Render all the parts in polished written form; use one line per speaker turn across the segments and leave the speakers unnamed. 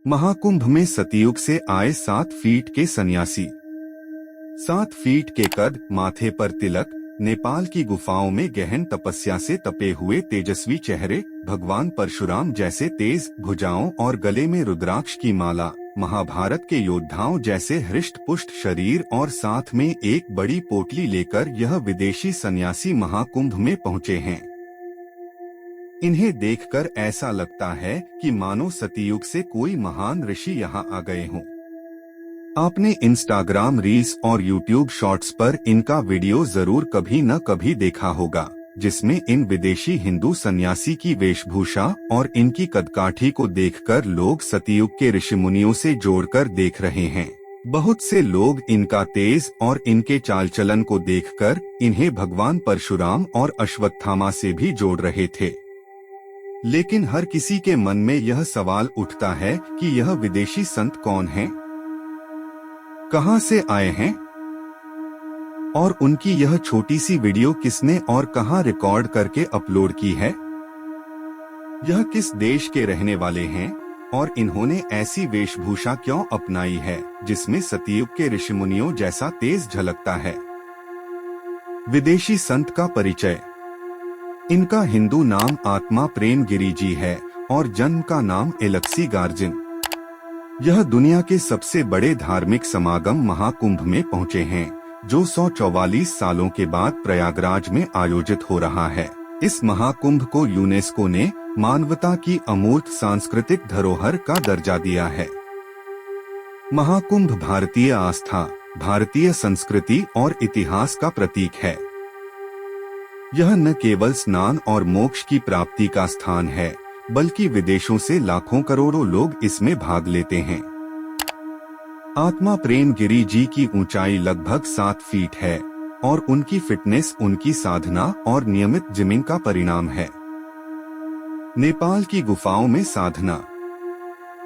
महाकुंभ में सतयुग से आए 7 फीट के सन्यासी। 7 फीट के कद, माथे पर तिलक, नेपाल की गुफाओं में गहन तपस्या से तपे हुए तेजस्वी चेहरे, भगवान परशुराम जैसे तेज भुजाओं और गले में रुद्राक्ष की माला, महाभारत के योद्धाओं जैसे हृष्ट पुष्ट शरीर और साथ में एक बड़ी पोटली लेकर यह विदेशी सन्यासी महाकुंभ में पहुँचे हैं। इन्हें देखकर ऐसा लगता है कि मानो सतयुग से कोई महान ऋषि यहाँ आ गए हों। आपने इंस्टाग्राम रील्स और यूट्यूब शॉर्ट्स पर इनका वीडियो जरूर कभी न कभी देखा होगा, जिसमें इन विदेशी हिंदू सन्यासी की वेशभूषा और इनकी कदकाठी को देखकर लोग सतयुग के ऋषि मुनियों से जोड़कर देख रहे हैं। बहुत से लोग इनका तेज और इनके चाल चलन को देखकर इन्हें भगवान परशुराम और अश्वत्थामा से भी जोड़ रहे थे। लेकिन हर किसी के मन में यह सवाल उठता है कि यह विदेशी संत कौन हैं? कहां से आए हैं? और उनकी यह छोटी सी वीडियो किसने और कहां रिकॉर्ड करके अपलोड की है? यह किस देश के रहने वाले हैं और इन्होंने ऐसी वेशभूषा क्यों अपनाई है जिसमें सतयुग के ऋषि मुनियों जैसा तेज झलकता है? विदेशी संत का परिचय। इनका हिंदू नाम आत्मा प्रेम गिरी जी है और जन्म का नाम एलेक्सी गार्जिन। यह दुनिया के सबसे बड़े धार्मिक समागम महाकुंभ में पहुंचे हैं, जो 144 सालों के बाद प्रयागराज में आयोजित हो रहा है। इस महाकुंभ को यूनेस्को ने मानवता की अमूर्त सांस्कृतिक धरोहर का दर्जा दिया है। महाकुंभ भारतीय आस्था, भारतीय संस्कृति और इतिहास का प्रतीक है। यह न केवल स्नान और मोक्ष की प्राप्ति का स्थान है, बल्कि विदेशों से लाखों करोड़ों लोग इसमें भाग लेते हैं। आत्मा प्रेम गिरी जी की ऊंचाई लगभग 7 फीट है और उनकी फिटनेस उनकी साधना और नियमित जिमिंग का परिणाम है। नेपाल की गुफाओं में साधना।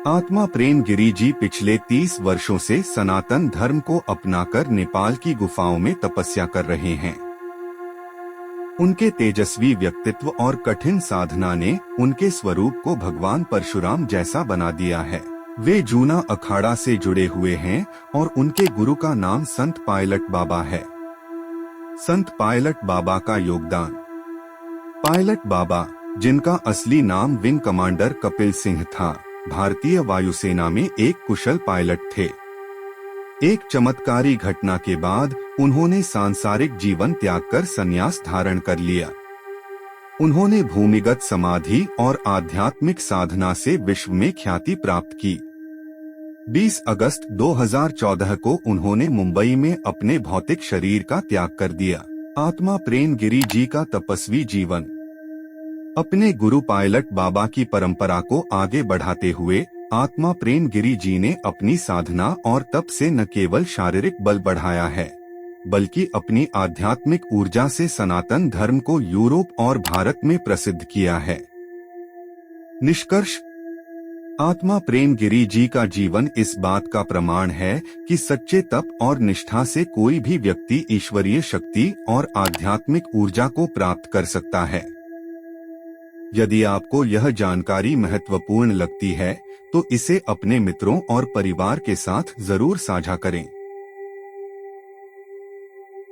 आत्मा प्रेम गिरी जी पिछले 30 वर्षों से सनातन धर्म को अपनाकर नेपाल की गुफाओं में तपस्या कर रहे हैं। उनके तेजस्वी व्यक्तित्व और कठिन साधना ने उनके स्वरूप को भगवान परशुराम जैसा बना दिया है। वे जूना अखाड़ा से जुड़े हुए हैं और उनके गुरु का नाम संत पायलट बाबा है। संत पायलट बाबा का योगदान। पायलट बाबा, जिनका असली नाम विंग कमांडर कपिल सिंह था, भारतीय वायुसेना में एक कुशल पायलट थे। एक चमत्कारी घटना के बाद उन्होंने सांसारिक जीवन त्याग कर संन्यास धारण कर लिया। उन्होंने भूमिगत समाधि और आध्यात्मिक साधना से विश्व में ख्याति प्राप्त की। 20 अगस्त 2014 को उन्होंने मुंबई में अपने भौतिक शरीर का त्याग कर दिया। आत्मा प्रेम गिरी जी का तपस्वी जीवन। अपने गुरु पायलट बाबा की परंपरा को आगे बढ़ाते हुए आत्मा प्रेम गिरी जी ने अपनी साधना और तप से न केवल शारीरिक बल बढ़ाया है, बल्कि अपनी आध्यात्मिक ऊर्जा से सनातन धर्म को यूरोप और भारत में प्रसिद्ध किया है। निष्कर्ष। आत्मा प्रेम गिरी जी का जीवन इस बात का प्रमाण है कि सच्चे तप और निष्ठा से कोई भी व्यक्ति ईश्वरीय शक्ति और आध्यात्मिक ऊर्जा को प्राप्त कर सकता है। यदि आपको यह जानकारी महत्वपूर्ण लगती है, तो इसे अपने मित्रों और परिवार के साथ जरूर साझा करें।